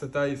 27.